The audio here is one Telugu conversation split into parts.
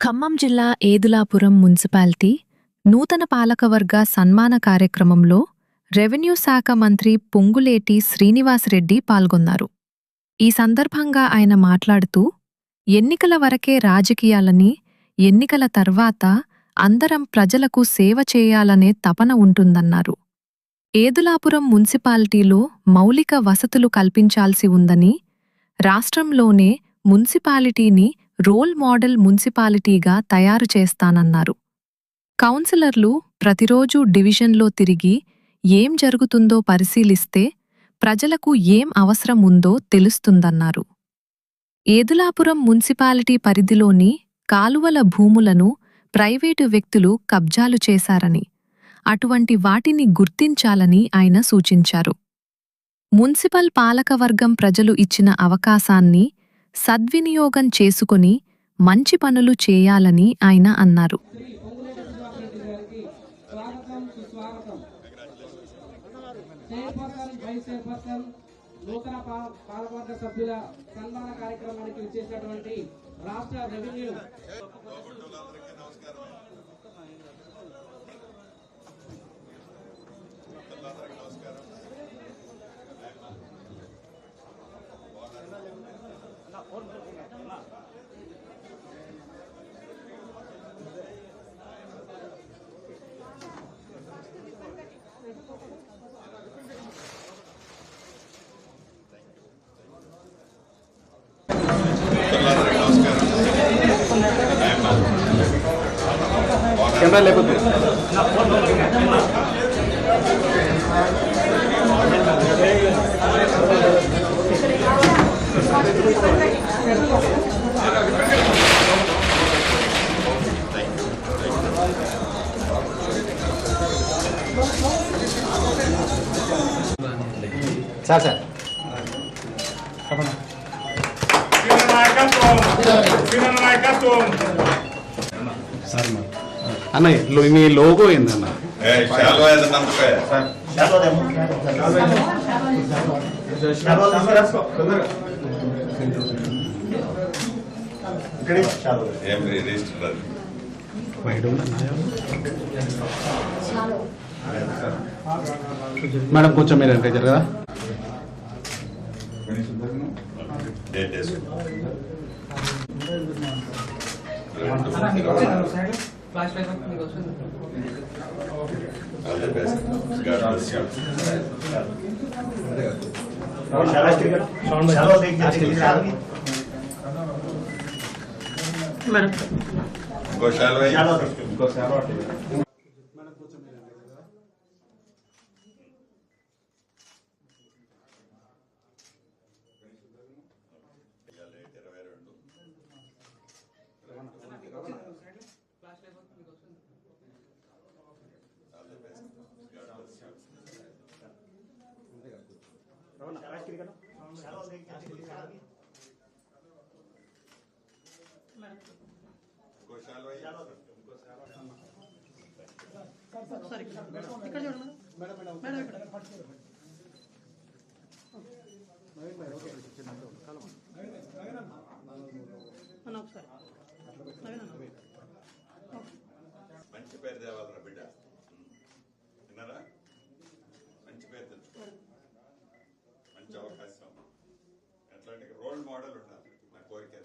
ఖమ్మం జిల్లా ఏదులాపురం మున్సిపాలిటీ నూతన పాలకవర్గ సన్మాన కార్యక్రమంలో రెవెన్యూ శాఖ మంత్రి పొంగులేటి శ్రీనివాసరెడ్డి పాల్గొన్నారు. ఈ సందర్భంగా ఆయన మాట్లాడుతూ, ఎన్నికల వరకే రాజకీయాలని, ఎన్నికల తర్వాత అందరం ప్రజలకు సేవ చేయాలనే తపన ఉంటుందన్నారు. ఏదులాపురం మున్సిపాలిటీలో మౌలిక వసతులు కల్పించాల్సి ఉందని, రాష్ట్రంలోనే మున్సిపాలిటీని రోల్ మోడల్ మున్సిపాలిటీగా తయారు చేస్తానన్నారు. కౌన్సిలర్లు ప్రతిరోజూ డివిజన్లో తిరిగి ఏం జరుగుతుందో పరిశీలిస్తే ప్రజలకు ఏం అవసరం ఉందో తెలుస్తుందన్నారు. ఏదులాపురం మున్సిపాలిటీ పరిధిలోని కాలువల భూములను ప్రైవేటు వ్యక్తులు కబ్జాలు చేశారని, అటువంటి వాటిని గుర్తించాలని ఆయన సూచించారు. మున్సిపల్ పాలకవర్గం ప్రజలు ఇచ్చిన అవకాశాన్ని సద్వినియోగం చేసుకుని మంచి పనులు చేయాలని ఆయన అన్నారు. నూతన పాలకవర్గ సభ్యుల సన్మాన కార్యక్రమానికి విచ్చేసినటువంటి రాష్ట్ర రెవెన్యూ कैमरा लेకపోతే సార్ సార్ అన్న మీ లోగో ఏందన్న? మేడం కొంచెం మీరు అంటే జరగదా? All the best. God bless you. Go shallow. మంచి పేరు తేవాలరా బిడ్డ, విన్నారా? మంచి పేరు తెచ్చుకోవాలి, మంచి అవకాశం, అట్లాంటి రోల్ మోడల్ ఉండాలి. నా కోరిక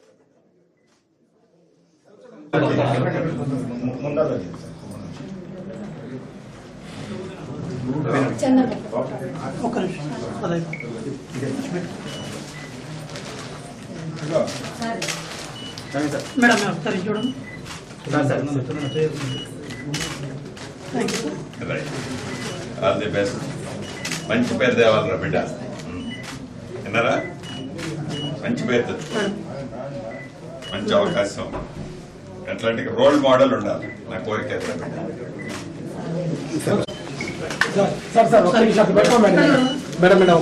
మేడం ఒకసారి చూడండి. All the best. మంచి పేరు తేవాలరా బిడ్డ, విన్నారా? మంచి పేరు తెచ్చుకోవాలి, మంచి అవకాశం, అట్లాంటి రోల్ మోడల్ ఉండాలి. నా కోరిక మేడం మేడం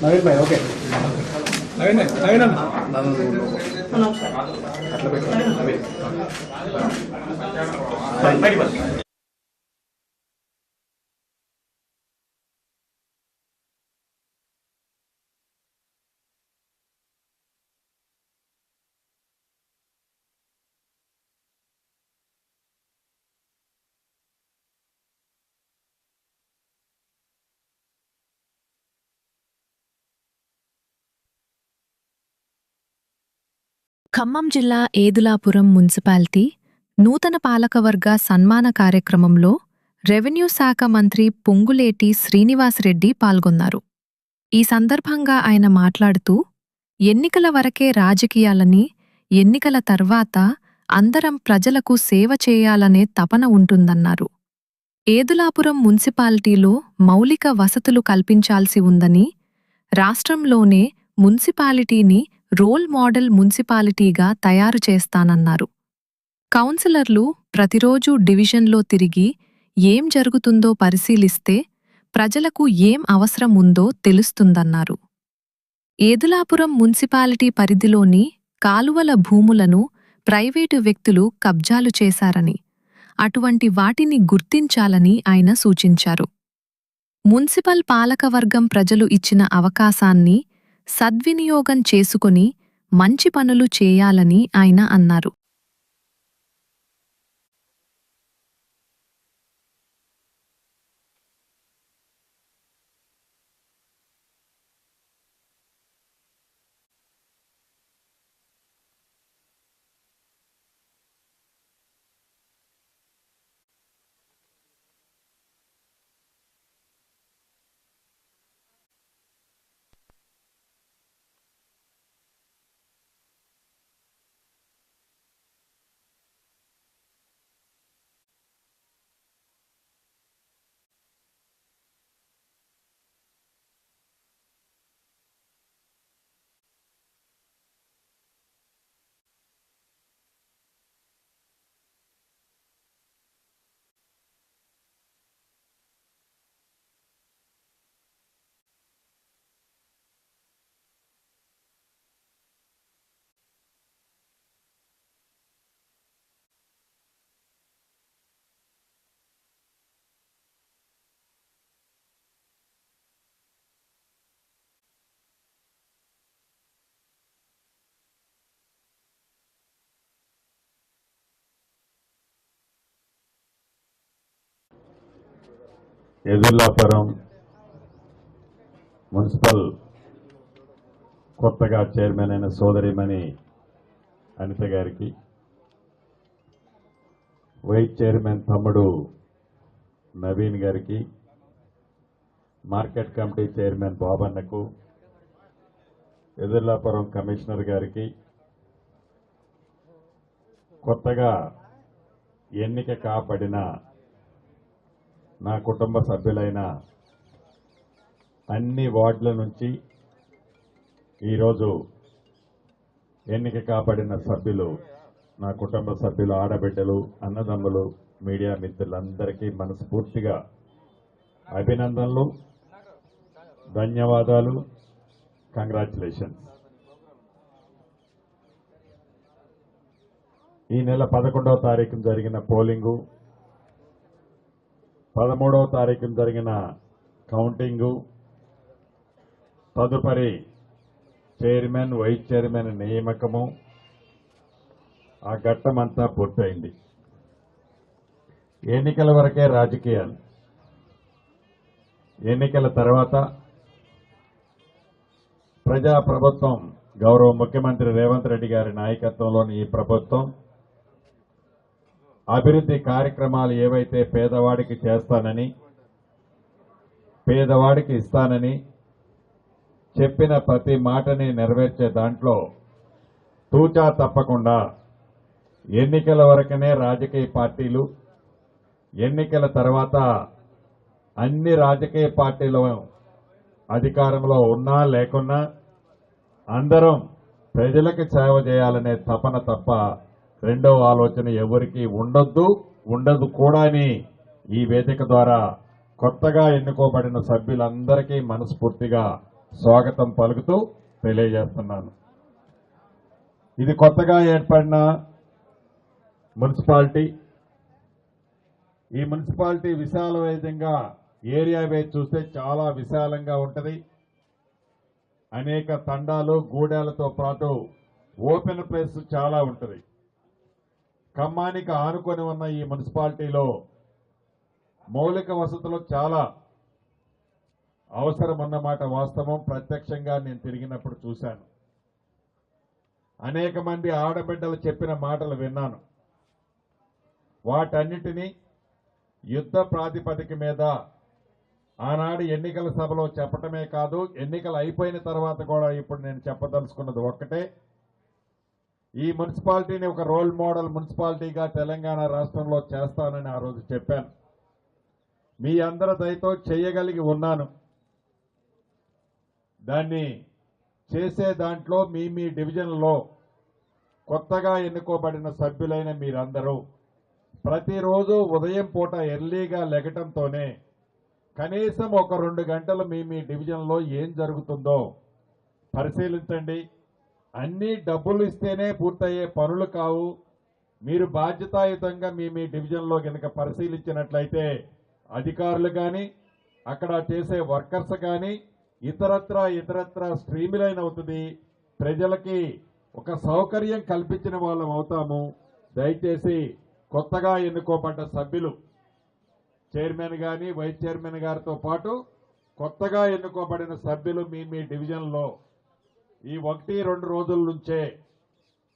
నవీన్ భాయ్ ఓకే నవీన్ నవీన్ అట్లా ఖమ్మం జిల్లా ఏదులాపురం మున్సిపాలిటీ నూతన పాలకవర్గ సన్మాన కార్యక్రమంలో రెవెన్యూ శాఖ మంత్రి పొంగులేటి శ్రీనివాసరెడ్డి పాల్గొన్నారు. ఈ సందర్భంగా ఆయన మాట్లాడుతూ, ఎన్నికల వరకే రాజకీయాలని, ఎన్నికల తర్వాత అందరం ప్రజలకు సేవ చేయాలనే తపన ఉంటుందన్నారు. ఏదులాపురం మున్సిపాలిటీలో మౌలిక వసతులు కల్పించాల్సి ఉందని, రాష్ట్రంలోనే మున్సిపాలిటీని రోల్ మోడల్ మున్సిపాలిటీగా తయారు చేస్తానన్నారు. కౌన్సిలర్లు ప్రతిరోజూ డివిజన్లో తిరిగి ఏం జరుగుతుందో పరిశీలిస్తే ప్రజలకు ఏం అవసరం ఉందో తెలుస్తుందన్నారు. ఏదులాపురం మున్సిపాలిటీ పరిధిలోని కాలువల భూములను ప్రైవేటు వ్యక్తులు కబ్జాలు చేశారని, అటువంటి వాటిని గుర్తించాలని ఆయన సూచించారు. మున్సిపల్ పాలకవర్గం ప్రజలు ఇచ్చిన అవకాశాన్ని సద్వినియోగం చేసుకుని మంచి పనులు చేయాలని ఆయన అన్నారు. ఏదులాపురం మున్సిపల్ కొత్తగా చైర్మన్ అయిన సోదరిమణి అనిత గారికి, వైస్ చైర్మన్ తమ్ముడు నవీన్ గారికి, మార్కెట్ కమిటీ చైర్మన్ బాబన్నకు, ఏదులాపురం కమిషనర్ గారికి, కొత్తగా ఎన్నిక కాబడిన నా కుటుంబ సభ్యులైన అన్ని వార్డుల నుంచి ఈరోజు ఎన్నిక కాబడిన సభ్యులు, నా కుటుంబ సభ్యులు, ఆడబిడ్డలు, అన్నదమ్ములు, మీడియా మిత్రులందరికీ మనస్ఫూర్తిగా అభినందనలు, ధన్యవాదాలు, కంగ్రాచులేషన్స్. ఈ నెల 11వ తారీఖున జరిగిన పోలింగు, 13వ తారీఖున జరిగిన కౌంటింగు, తదుపరి చైర్మన్, వైస్ చైర్మన్ నియామకము, ఆ ఘట్టమంతా పూర్తయింది. ఎన్నికల వరకే రాజకీయాలు. ఎన్నికల తర్వాత ప్రజాప్రభుత్వం, గౌరవ ముఖ్యమంత్రి రేవంత్ రెడ్డి గారి నాయకత్వంలోని ఈ ప్రభుత్వం అభివృద్ధి కార్యక్రమాలు ఏవైతే పేదవాడికి చేస్తానని, పేదవాడికి ఇస్తానని చెప్పిన ప్రతి మాటని నెరవేర్చే దాంట్లో తూచా తప్పకుండా ఎన్నికల వరకనే రాజకీయ పార్టీలు, ఎన్నికల తర్వాత అన్ని రాజకీయ పార్టీలు అధికారంలో ఉన్నా లేకున్నా అందరం ప్రజలకు సేవ చేయాలనే తపన తప్ప రెండో ఆలోచన ఎవరికీ ఉండదు కూడా అని ఈ వేదిక ద్వారా కొత్తగా ఎన్నుకోబడిన సభ్యులందరికీ మనస్ఫూర్తిగా స్వాగతం పలుకుతూ తెలియజేస్తున్నాను. ఇది కొత్తగా ఏర్పడిన మున్సిపాలిటీ. ఈ మున్సిపాలిటీ విశాలవేదంగా ఏరియా వేసి చూస్తే చాలా విశాలంగా ఉంటుంది. అనేక తండాలు, గూడాలతో పాటు ఓపెన్ ప్లేస్ చాలా ఉంటుంది. ఖమ్మానికి ఆనుకొని ఉన్న ఈ మున్సిపాలిటీలో మౌలిక వసతులు చాలా అవసరం అన్నమాట వాస్తవం. ప్రత్యక్షంగా నేను తిరిగినప్పుడు చూశాను. అనేక మంది ఆడబిడ్డలు చెప్పిన మాటలు విన్నాను. వాటన్నిటినీ యుద్ధ ప్రాతిపదిక మీద ఆనాడు ఎన్నికల సభలో చెప్పటమే కాదు, ఎన్నికలు అయిపోయిన తర్వాత కూడా ఇప్పుడు నేను చెప్పదలుచుకున్నది ఒక్కటే, ఈ మున్సిపాలిటీని ఒక రోల్ మోడల్ మున్సిపాలిటీగా తెలంగాణ రాష్ట్రంలో చేస్తానని ఆ రోజు చెప్పాను. మీ అందరి దయతో చేయగలిగి ఉన్నాను. దాన్ని చేసే దాంట్లో మీ డివిజన్లో కొత్తగా ఎన్నుకోబడిన సభ్యులైన మీరందరూ ప్రతిరోజు ఉదయం పూట ఎర్లీగా లెగటంతోనే కనీసం ఒక 2 గంటలు మీ డివిజన్లో ఏం జరుగుతుందో పరిశీలించండి. అన్ని డబ్బులు ఇస్తేనే పూర్తయ్యే పనులు కావు. మీరు బాధ్యతాయుతంగా మీ డివిజన్లో గనక పరిశీలించినట్లయితే అధికారులు కానీ, అక్కడ చేసే వర్కర్స్ కానీ ఇతరత్రా స్ట్రీమ్లైన్ అవుతుంది. ప్రజలకి ఒక సౌకర్యం కల్పించిన వాళ్ళం అవుతాము. దయచేసి కొత్తగా ఎన్నుకోబడ్డ సభ్యులు, చైర్మన్ గాని వైస్ చైర్మన్ గారితో పాటు కొత్తగా ఎన్నుకోబడిన సభ్యులు మీ డివిజన్లో ఈ 1-2 రోజుల నుంచే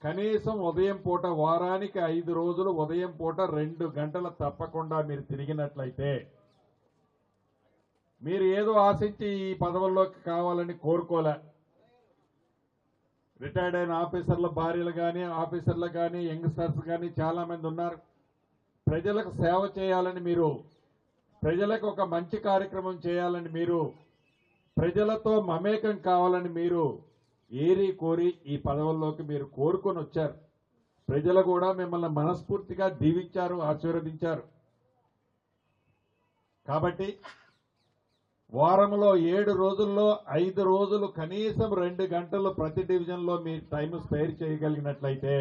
కనీసం ఉదయం పూట వారానికి 5 రోజులు ఉదయం పూట 2 గంటలు తప్పకుండా మీరు తిరిగినట్లయితే, మీరు ఏదో ఆశించి ఈ పదవుల్లోకి కావాలని కోరుకోలే. రిటైర్డ్ అయిన ఆఫీసర్ల భార్యలు కానీ, ఆఫీసర్లు కానీ, యంగ్స్టర్స్ కానీ చాలా మంది ఉన్నారు. ప్రజలకు సేవ చేయాలని మీరు, ప్రజలకు ఒక మంచి కార్యక్రమం చేయాలని మీరు, ప్రజలతో మమేకం కావాలని మీరు ఏరి కోరి ఈ పదవుల్లోకి మీరు కోరుకొని వచ్చారు. ప్రజలు కూడా మిమ్మల్ని మనస్ఫూర్తిగా దీవించారు, ఆశీర్వదించారు. కాబట్టి వారంలో 7 రోజుల్లో 5 రోజులు కనీసం 2 గంటలు ప్రతి డివిజన్లో మీ టైం స్పేర్ చేయగలిగినట్లయితే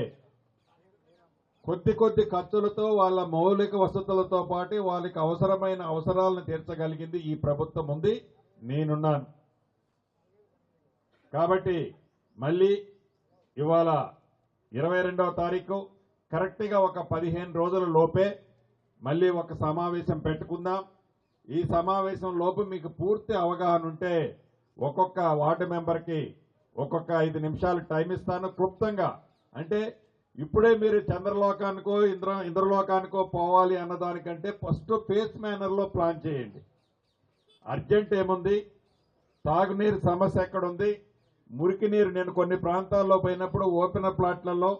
కొద్ది ఖర్చులతో వాళ్ళ మౌలిక వసతులతో పాటు వాళ్ళకి అవసరమైన అవసరాలను తీర్చగలిగింది ఈ ప్రభుత్వం ఉంది, నేనున్నాను. కాబట్టి మళ్ళీ ఇవాళ 22వ తారీఖు కరెక్ట్గా ఒక 15 రోజుల లోపే మళ్ళీ ఒక సమావేశం పెట్టుకుందాం. ఈ సమావేశం లోపు మీకు పూర్తి అవగాహన ఉంటే ఒక్కొక్క వార్డు మెంబర్కి ఒక్కొక్క 5 నిమిషాలు టైం ఇస్తాను క్లుప్తంగా. అంటే ఇప్పుడే మీరు చంద్రలోకానికో ఇంద్రలోకానికో పోవాలి అన్నదానికంటే ఫస్ట్ ఫేస్ మేనర్లో ప్లాన్ చేయండి. అర్జెంట్ ఏముంది, తాగునీరు సమస్య ఎక్కడుంది, మురికి నీరు, నేను కొన్ని ప్రాంతాల్లో పోయినప్పుడు ఓపెన్ ప్లాట్లలో,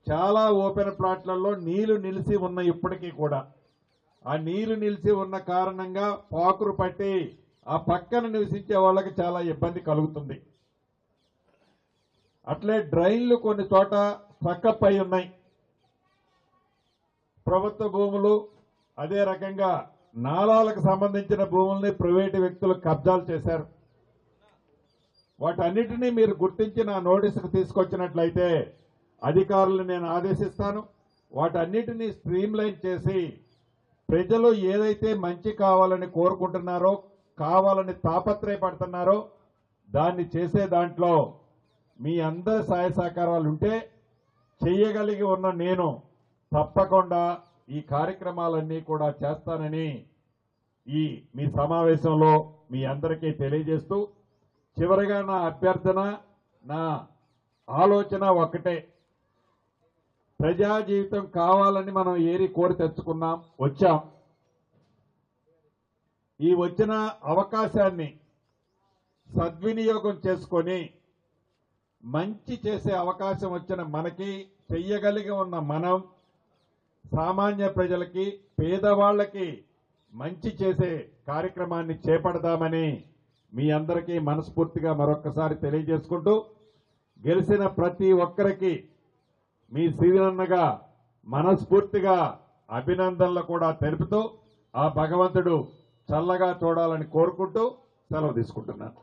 చాలా ఓపెన్ ప్లాట్లలో నీళ్లు నిలిచి ఉన్న ఇప్పటికీ కూడా ఆ నీరు నిలిచి ఉన్న కారణంగా పాకురు పట్టి ఆ పక్కన నివసించే వాళ్ళకి చాలా ఇబ్బంది కలుగుతుంది. అట్లే డ్రైన్లు కొన్ని చోట స్ట్రక్అప్ అయి ఉన్నాయి. ప్రభుత్వ భూములు, అదే రకంగా నాలాలకు సంబంధించిన భూముల్ని ప్రైవేటు వ్యక్తులు కబ్జాలు చేశారు. వాటన్నిటినీ మీరు గుర్తించి నా నోటీసుకు తీసుకొచ్చినట్లయితే అధికారులను నేను ఆదేశిస్తాను. వాటన్నిటినీ స్ట్రీమ్లైన్ చేసి ప్రజలు ఏదైతే మంచి కావాలని కోరుకుంటున్నారో, కావాలని తాపత్రయపడుతున్నారో దాన్ని చేసే దాంట్లో మీ అందరి సహాయ సహకారాలు ఉంటే చెయ్యగలిగి ఉన్న నేను తప్పకుండా ఈ కార్యక్రమాలన్నీ కూడా చేస్తానని ఈ మీ సమావేశంలో మీ అందరికీ తెలియజేస్తూ, చివరిగా నా అభ్యర్థన, నా ఆలోచన ఒకటే. ప్రజా జీవితం కావాలని మనం ఏరి కోరి తెచ్చుకున్నాం, వచ్చాం. ఈ వచ్చిన అవకాశాన్ని సద్వినియోగం చేసుకొని మంచి చేసే అవకాశం వచ్చిన మనకి, చెయ్యగలిగి ఉన్న మనం సామాన్య ప్రజలకి, పేదవాళ్లకి మంచి చేసే కార్యక్రమాన్ని చేపడదామని మీ అందరికీ మనస్ఫూర్తిగా మరొక్కసారి తెలియజేసుకుంటూ, గెలిచిన ప్రతి ఒక్కరికి మీ శ్రీనన్నగా మనస్ఫూర్తిగా అభినందనలు కూడా తెలుపుతూ ఆ భగవంతుడు చల్లగా చూడాలని కోరుకుంటూ సెలవు తీసుకుంటున్నాను.